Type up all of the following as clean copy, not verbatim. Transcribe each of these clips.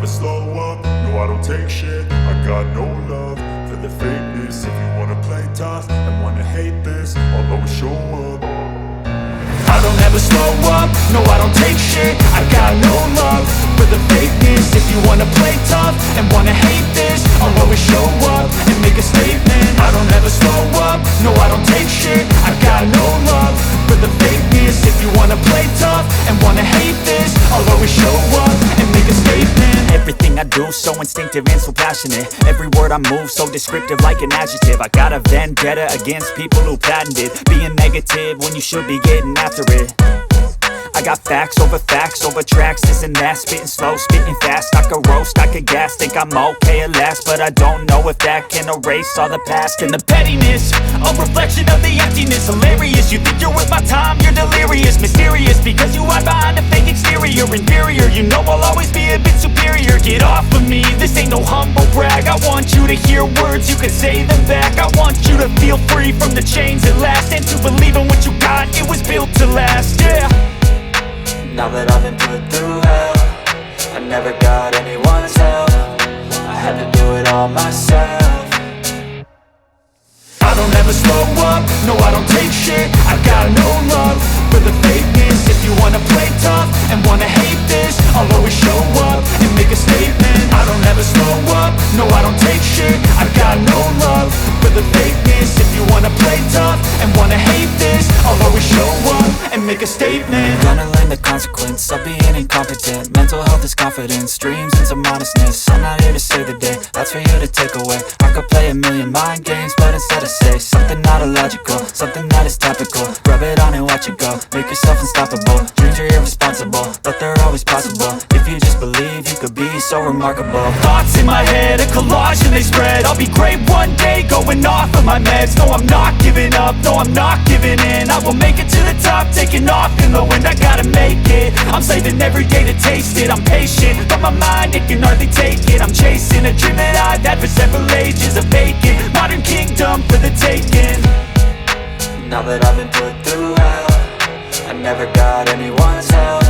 slow up, no I don't take shit. I got no love for the fakeness. If you wanna play tough and wanna hate this, I'll always show up. I don't ever slow up, no I don't take shit. I got no love for the fakeness. If you wanna play tough and wanna hate this, I'll always show up and make a statement. I don't ever slow up, no I don't take shit. I got no love for the fakeness. If you wanna play tough and wanna hate this, I'll always show up and make a statement. Everything I do so instinctive and so passionate. Every word I move so descriptive like an adjective. I got a vendetta against people who patented being negative when you should be getting after it. I got facts over tracks, this and that. Spitting slow, spitting fast, I could roast, I could gas. Think I'm okay at last, but I don't know if that can erase all the past. And the pettiness, a reflection of the emptiness. Hilarious, you think you're worth my time, you're delirious. Mysterious, because you hide behind a fake exterior. Inferior, you know I'll always be a bit superior. Get off of me, this ain't no humble brag. I want you to hear words, you can say them back. I want you to feel free from the chains at last, and to believe in what you got, it was built to last, yeah. Now that I've been put through hell, I never got anyone's help. I had to do it all myself. I don't ever slow up, no I don't take shit. I got no love for the fakeness. If you wanna play tough and wanna hate this, I'll always show up and make a statement. I don't ever slow up, no I don't take shit. I got no love for the fakeness. If you wanna play tough and wanna hate this, I'll always show up and make a statement. Gonna learn the consequence of being incompetent. Mental health is confidence, dreams and some modestness. I'm not here to save the day, that's for you to take away. I could play a million mind games, but instead I say something not illogical, something that is topical. Rub it on and watch it go, make yourself unstoppable. Dreams are irresponsible, but they're always possible. If you just believe, you could be so remarkable. Thoughts in my head, a collage and they spread. I'll be great one day, going off of my meds. No, I'm not giving up, no, I'm not giving in. I will make it to the top, taking off in the wind. I gotta make it, I'm saving every day to taste it. I'm patient, but my mind, it can hardly take it. I'm chasing a dream that I've had for several ages. A vacant, modern kingdom for the taking. Now that I've been put through hell, I never got anyone's help.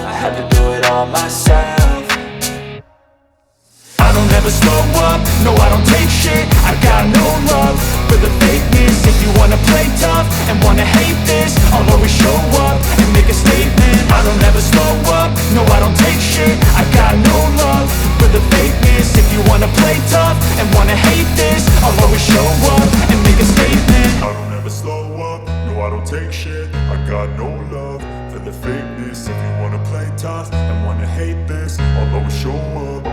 I had to do it all myself. I don't ever slow up, no I don't take shit. I got no love for the fakeness. If you wanna play tough and wanna hate this, I'll always show up and make a statement. I don't ever slow up, no I don't take shit. I got no love for the fakeness. If you wanna play tough and wanna hate this, I'll always show up and make a statement. I don't ever slow up, no I don't take shit. I got no love for the fakeness. If you wanna play tough and wanna hate this, I'll always show up.